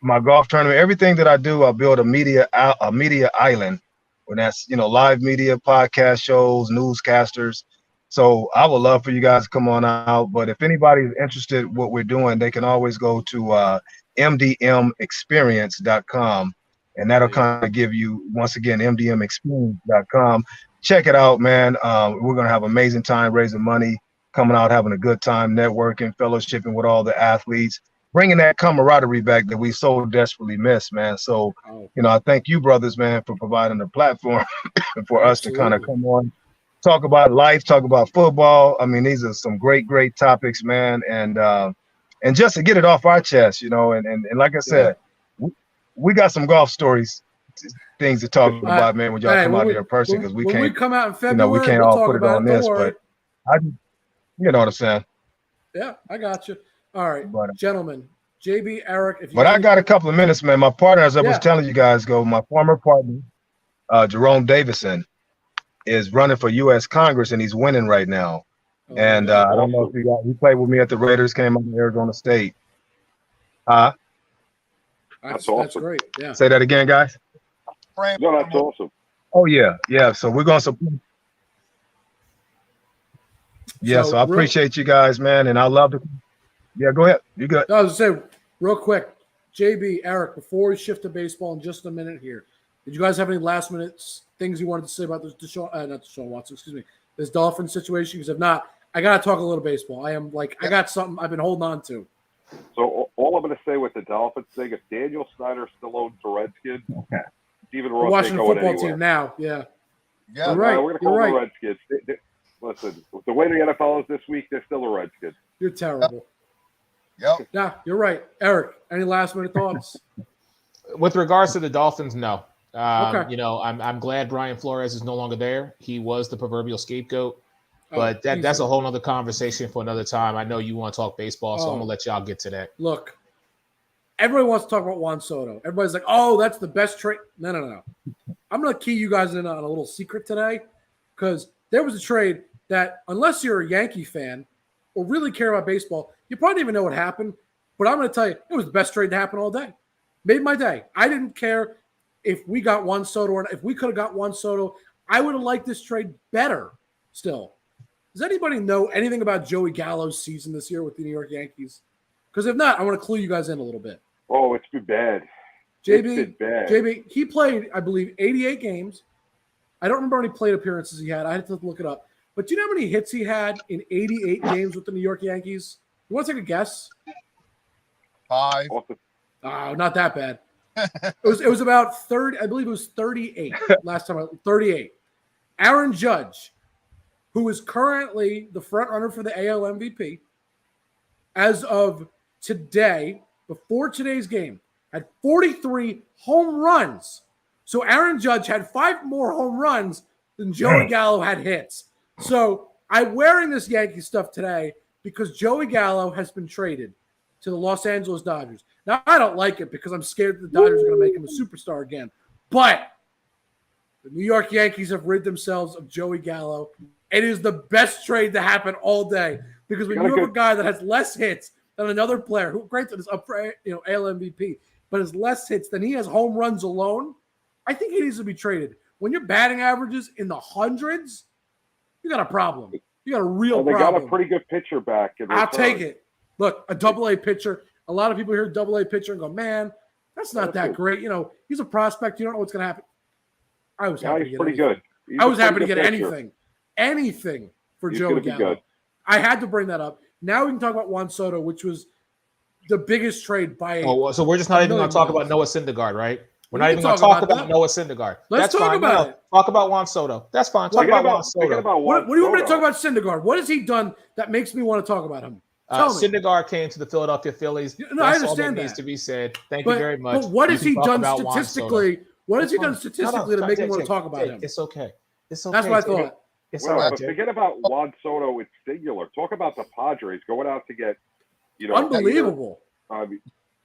Speaker 3: My golf tournament, everything that I do, I build a media island. When that's live media, podcast shows, newscasters. So I would love for you guys to come on out. But if anybody's interested in what we're doing, they can always go to mdmexperience.com, and that'll kind of give you, once again, mdmexperience.com. Check it out, man. We're gonna have an amazing time raising money, coming out, having a good time, networking, fellowshipping with all the athletes, bringing that camaraderie back that we so desperately miss, man. So, I thank you, brothers, man, for providing a platform for us to kind of come on, talk about life, talk about football. I mean, these are some great topics, man. And just to get it off our chest, and like I said, we got some golf stories, things to talk about, man, when y'all come out here in person, because we can't
Speaker 1: come out in February,
Speaker 3: we can't all put it on this, but you know what I'm saying?
Speaker 1: Yeah, I got you. All right, gentlemen, JB, Eric.
Speaker 3: But I got a couple of minutes, man. My partner, as I was telling you guys, my former partner, Jerome Davison, is running for U.S. Congress, and he's winning right now. I don't know if he played with me at the Raiders, came up to Arizona State.
Speaker 2: That's awesome.
Speaker 1: That's great. Yeah.
Speaker 3: Say that again, guys.
Speaker 2: No, that's awesome.
Speaker 3: Oh yeah. So we're going to support. Yeah, so I appreciate you guys, man, and I love to. Yeah, go ahead. You good?
Speaker 1: I was going to say, real quick, JB, Eric, before we shift to baseball in just a minute here, did you guys have any last-minute things you wanted to say about this Deshaun Watson, this Dolphins situation? Because if not, I got to talk a little baseball. I got something I've been holding on to.
Speaker 2: So all I'm going to say with the Dolphins thing, if Daniel Snyder still owns the Redskins, Stephen Ross
Speaker 1: watching
Speaker 2: ain't
Speaker 1: the
Speaker 2: going
Speaker 1: football
Speaker 2: anywhere.
Speaker 1: team now, yeah.
Speaker 2: You're right. We're going to call them the Redskins. Listen, with the way the NFL is this week, they're still the Redskins.
Speaker 1: You're terrible.
Speaker 5: Yep.
Speaker 1: Yeah, you're right. Eric, any last-minute thoughts?
Speaker 4: With regards to the Dolphins, no.
Speaker 1: Okay.
Speaker 4: I'm glad Brian Flores is no longer there. He was the proverbial scapegoat. But that's a whole other conversation for another time. I know you want to talk baseball, so I'm going to let y'all get to that.
Speaker 1: Look, everybody wants to talk about Juan Soto. Everybody's like, oh, that's the best trade. No. I'm going to key you guys in on a little secret today, because there was a trade that, unless you're a Yankee fan or really care about baseball, you probably didn't even know what happened. But I'm going to tell you, it was the best trade to happen all day. Made my day. I didn't care if we got Juan Soto or if we could have got Juan Soto, I would have liked this trade better still. Does anybody know anything about Joey Gallo's season this year with the New York Yankees? Because if not, I want to clue you guys in a little bit.
Speaker 2: Oh, it's been bad.
Speaker 1: JB, he played, I believe, 88 games. I don't remember how many plate appearances he had. I had to look it up. But do you know how many hits he had in 88 games with the New York Yankees? You want to take a guess?
Speaker 5: 5.
Speaker 1: Oh, not that bad. It was about 30. I believe it was 38 last time. 38. Aaron Judge, who is currently the front runner for the AL MVP, as of today, before today's game, had 43 home runs. So Aaron Judge had 5 more home runs than Joey Gallo had hits. So I'm wearing this Yankee stuff today because Joey Gallo has been traded to the Los Angeles Dodgers. Now, I don't like it because I'm scared that the Dodgers are going to make him a superstar again. But the New York Yankees have rid themselves of Joey Gallo. It is the best trade to happen all day because when you have a guy that has less hits than another player, who granted is up for AL MVP, but has less hits than he has home runs alone, I think he needs to be traded. When your batting averages in the hundreds, you got a problem. You got a real problem.
Speaker 2: They got a pretty good pitcher back.
Speaker 1: I'll take it. Look, a double-A pitcher. A lot of people hear double-A pitcher and go, man, that's not that great. He's a prospect. You don't know what's going to happen. I was happy to get
Speaker 2: pretty good.
Speaker 1: I was happy to get anything for Joey Gallo. I had to bring that up. Now we can talk about Juan Soto, which was the biggest trade by.
Speaker 4: So we're just not even going to talk about Noah Syndergaard, right? We're not even going to talk about Noah Syndergaard.
Speaker 1: Let's talk about it.
Speaker 4: Talk about Juan Soto. That's fine. Talk about Juan Soto.
Speaker 1: What do you want me to talk about Syndergaard? What has he done that makes me want to talk about him?
Speaker 4: Syndergaard came to the Philadelphia Phillies.
Speaker 1: No, I understand that.
Speaker 4: Needs to be said. Thank you very much.
Speaker 1: But what has he done statistically? What has he done statistically to make me want to talk about him?
Speaker 4: It's okay. It's okay.
Speaker 1: That's what I thought.
Speaker 4: It's all right.
Speaker 2: But forget about Juan Soto. It's singular. Talk about the Padres going out to get,
Speaker 1: unbelievable.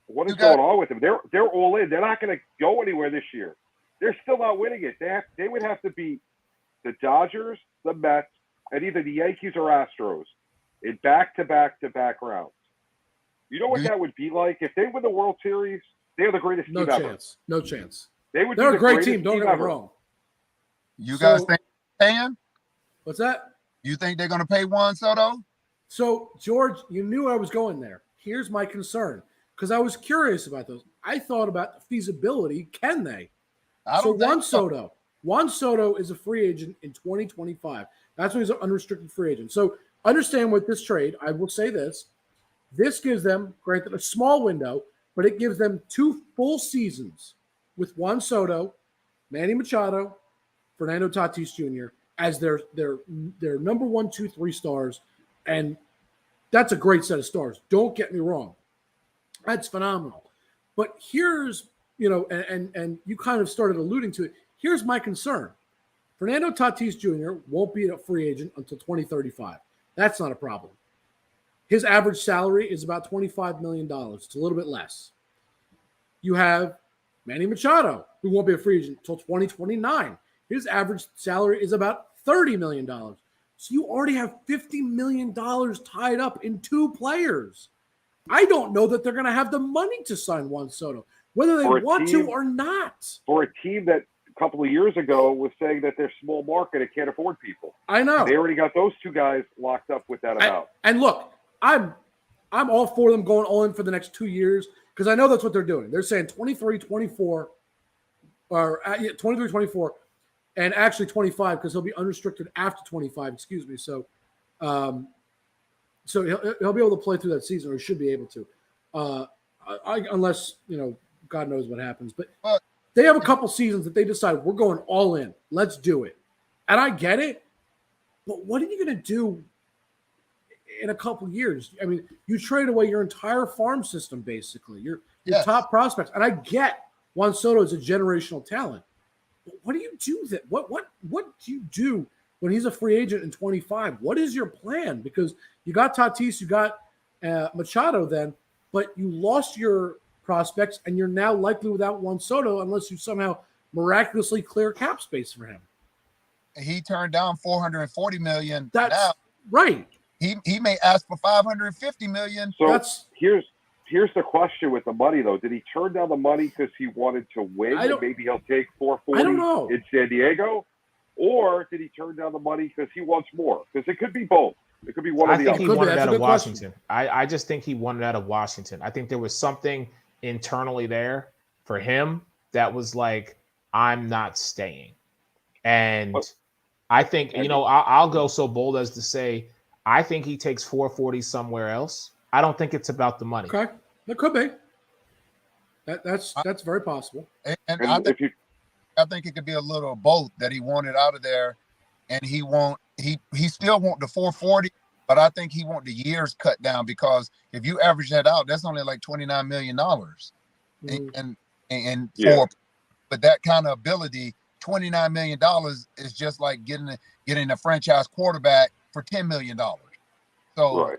Speaker 2: What is going on with them? They're all in. They're not going to go anywhere this year. They're still not winning it. They would have to beat the Dodgers, the Mets, and either the Yankees or Astros in back-to-back rounds. You know what that would be like if they win the World Series? They're the greatest team ever.
Speaker 1: No chance.
Speaker 2: They're
Speaker 1: a great team. Don't get me wrong.
Speaker 5: You guys think they're paying?
Speaker 1: What's that?
Speaker 5: You think they're going to pay Juan Soto?
Speaker 1: So, George, you knew I was going there. Here's my concern, because I was curious about those. I thought about the feasibility. Can they? Juan Soto is a free agent in 2025. That's when he's an unrestricted free agent. So understand with this trade, I will say this. This gives them, granted, a small window, but it gives them 2 full seasons with Juan Soto, Manny Machado, Fernando Tatis Jr. as their number 1, 2, 3 stars. And that's a great set of stars. Don't get me wrong. That's phenomenal. But here's, and you kind of started alluding to it. Here's my concern. Fernando Tatis Jr. won't be a free agent until 2035. That's not a problem. His average salary is about $25 million. It's a little bit less. You have Manny Machado, who won't be a free agent until 2029. His average salary is about $30 million. So you already have $50 million tied up in 2 players. I don't know that they're going to have the money to sign Juan Soto, whether they want to or not.
Speaker 2: For a team that a couple of years ago was saying that they're small market and can't afford people. I
Speaker 1: know.
Speaker 2: They already got those 2 guys locked up with that amount.
Speaker 1: And look, I'm all for them going all in for the next 2 years because I know that's what they're doing. They're saying 23, 24, or 23, 24, and actually 25 because he'll be unrestricted after 25. Excuse me. So he'll be able to play through that season, or he should be able to, unless God knows what happens. But they have a couple seasons that they decide we're going all in. Let's do it, and I get it. But what are you going to do in a couple years? I mean, you trade away your entire farm system, basically. Your top prospects, and I get Juan Soto is a generational talent. But what do you do that? What do you do when he's a free agent in 25? What is your plan? Because you got Tatis, you got Machado then, but you lost your prospects, and you're now likely without Juan Soto unless you somehow miraculously clear cap space for him.
Speaker 5: He turned down $440 million.
Speaker 1: That's right.
Speaker 5: He may ask for $550 million.
Speaker 2: So here's here's the question with the money, though. Did he turn down the money because he wanted to win, and maybe he'll take 440 in San Diego? Or did he turn down the money because he wants more? Because it could be both. It could be one or the other.
Speaker 4: I think he wanted out of Washington. I just think he wanted out of Washington. I think there was something internally there for him that was like, I'm not staying. And I think, I'll go so bold as to say, I think he takes 440 somewhere else. I don't think it's about the money.
Speaker 1: Okay, that could be. That's very possible.
Speaker 5: And I think it could be a little of both, that he wanted out of there, and he still want the 440, but I think he want the years cut down, because if you average that out, that's only like $29 million. And with that kind of ability, $29 million is just like getting a franchise quarterback for $10 million. So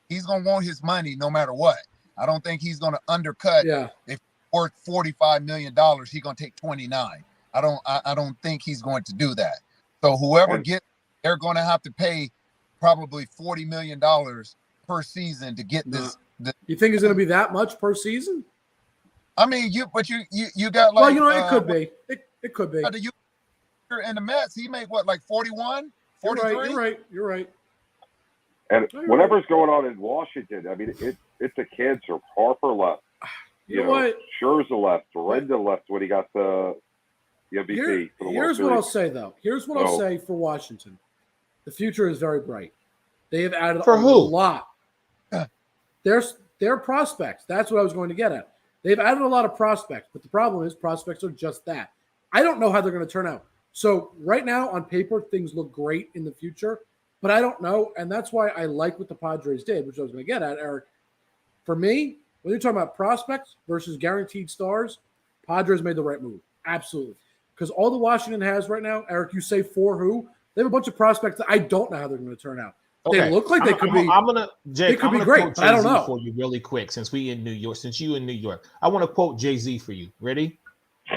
Speaker 5: he's gonna want his money no matter what. I don't think he's gonna undercut. If it's worth $45 million, he's gonna take 29. I don't think he's going to do that. So whoever they're going to have to pay probably $40 million per season to get this.
Speaker 1: You think it's going to be that much per season?
Speaker 5: I mean, you got like.
Speaker 1: Well, it could be. It could be.
Speaker 5: In the Mets, he made what, like 41, 43?
Speaker 1: You're right.
Speaker 2: And whatever's going on in Washington, I mean, it's a cancer. Harper left.
Speaker 1: You know what?
Speaker 2: Scherzer left. Rendon left when he got the MVP.
Speaker 1: Here's what I'll say, though. Here's what I'll say for Washington. The future is very bright. They have added a lot. Their prospects. That's what I was going to get at. They've added a lot of prospects, but the problem is prospects are just that. I don't know how they're going to turn out. So right now, on paper, things look great in the future, but I don't know, and that's why I like what the Padres did, which I was going to get at, Eric. For me, when you're talking about prospects versus guaranteed stars, Padres made the right move. Absolutely. Because all the Washington has right now, Eric, you say for who? They have a bunch of prospects that I don't know how they're going to turn out. Okay. They look like they could be. They could be great, but I don't know.
Speaker 4: For you really quick, since you in New York, I want to quote Jay-Z for you. Ready?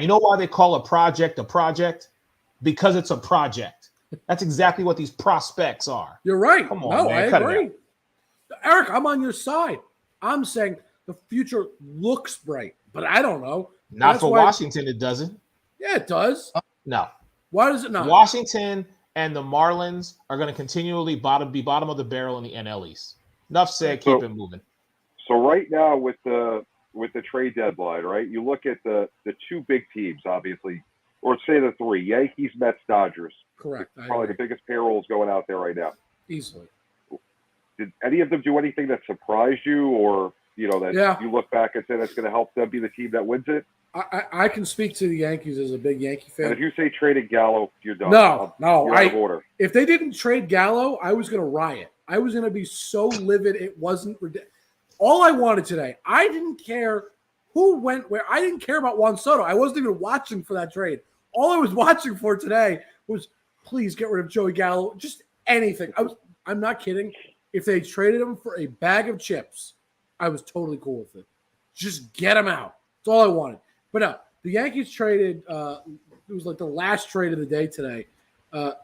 Speaker 4: You know why they call a project? Because it's a project. That's exactly what these prospects are.
Speaker 1: You're right.
Speaker 4: Come on, man.
Speaker 1: I agree. Eric, I'm on your side. I'm saying the future looks bright, but I don't know.
Speaker 4: Not for Washington, it doesn't.
Speaker 1: Yeah, it does.
Speaker 4: No.
Speaker 1: Why does it not?
Speaker 4: Washington and the Marlins are going to continually be bottom of the barrel in the NL East. Enough said. Keep it moving.
Speaker 2: So right now with the trade deadline, right? You look at the two big teams, obviously, or say the three: Yankees, Mets, Dodgers.
Speaker 1: Correct.
Speaker 2: Probably the biggest payrolls going out there right now.
Speaker 1: Easily.
Speaker 2: Did any of them do anything that surprised you, or that you look back and say that's going to help them be the team that wins it?
Speaker 1: I can speak to the Yankees as a big Yankee fan.
Speaker 2: And if you say traded Gallo, you're done.
Speaker 1: No.
Speaker 2: You're out of order.
Speaker 1: If they didn't trade Gallo, I was going to riot. I was going to be so livid. It wasn't all I wanted today. I didn't care who went where. I didn't care about Juan Soto. I wasn't even watching for that trade. All I was watching for today was, please get rid of Joey Gallo. Just anything. I'm not kidding. If they traded him for a bag of chips, I was totally cool with it. Just get him out. That's all I wanted. But no, the Yankees traded, it was like the last trade of the day today.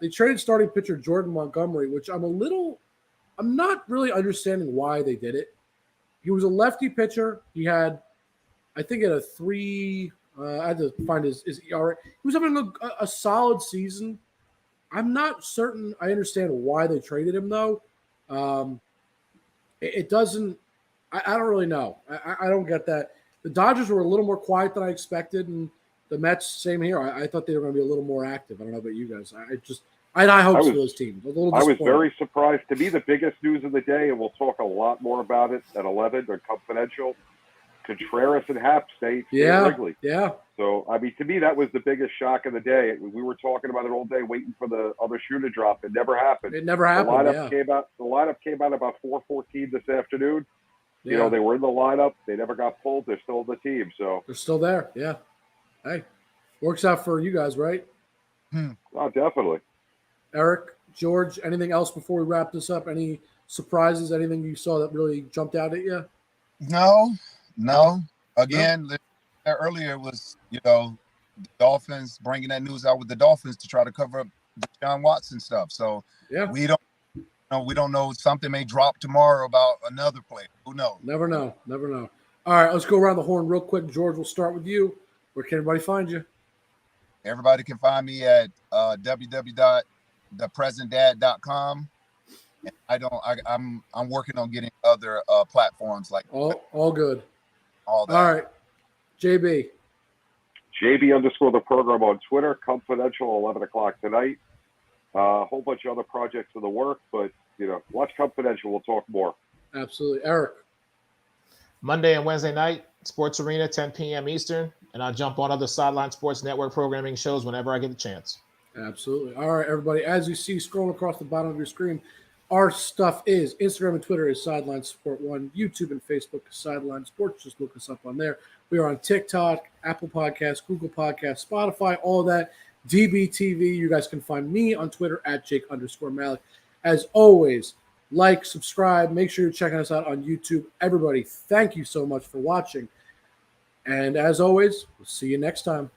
Speaker 1: They traded starting pitcher Jordan Montgomery, which I'm not really understanding why they did it. He was a lefty pitcher. He had, I think, I had to find his ERA. He was having a solid season. I'm not certain I understand why they traded him, though. It doesn't, I don't really know. I don't get that. The Dodgers were a little more quiet than I expected, and the Mets, same here. I thought they were going to be a little more active. I don't know about you guys. I had high hopes for those teams. I
Speaker 2: was very surprised. To me, the biggest news of the day, and we'll talk a lot more about it at 11 on Confidential, Contreras and Happ stayed Wrigley.
Speaker 1: Yeah.
Speaker 2: So, I mean, to me, that was the biggest shock of the day. We were talking about it all day, waiting for the other shoe to drop. It never happened.
Speaker 1: The lineup
Speaker 2: came out about 4:14 this afternoon.
Speaker 1: Yeah.
Speaker 2: They were in the lineup. They never got pulled. They're still on the team. So
Speaker 1: they're still there. Yeah. Hey, works out for you guys, right?
Speaker 2: Oh, definitely.
Speaker 1: Eric, George, anything else before we wrap this up? Any surprises? Anything you saw that really jumped out at you?
Speaker 5: No. Again, earlier was, the Dolphins bringing that news out with the Dolphins to try to cover up the John Watson stuff. So we don't know. Something may drop tomorrow about another player. Who knows?
Speaker 1: Never know. All right, let's go around the horn real quick. George, we'll start with you. Where can everybody find you?
Speaker 5: Everybody can find me at www.thepresentdad.com. I'm working on getting other platforms like
Speaker 1: all good.
Speaker 5: All that.
Speaker 1: All right, JB.
Speaker 2: JB_ the program on Twitter. Confidential 11 o'clock tonight. A whole bunch of other projects in the work, but watch Confidential. We'll talk more.
Speaker 1: Absolutely, Eric.
Speaker 4: Monday and Wednesday night, Sports Arena, 10 p.m. Eastern, and I'll jump on other Sideline Sports Network programming shows whenever I get the chance.
Speaker 1: Absolutely. All right, everybody. As you see scrolling across the bottom of your screen, our stuff is Instagram and Twitter is Sideline Sport 1, YouTube and Facebook is Sideline Sports. Just look us up on there. We are on TikTok, Apple Podcasts, Google Podcasts, Spotify, all that. DBTV. You guys can find me on Twitter at Jake_Malik. As always, like, subscribe. Make sure you're checking us out on YouTube. Everybody, thank you so much for watching. And as always, we'll see you next time.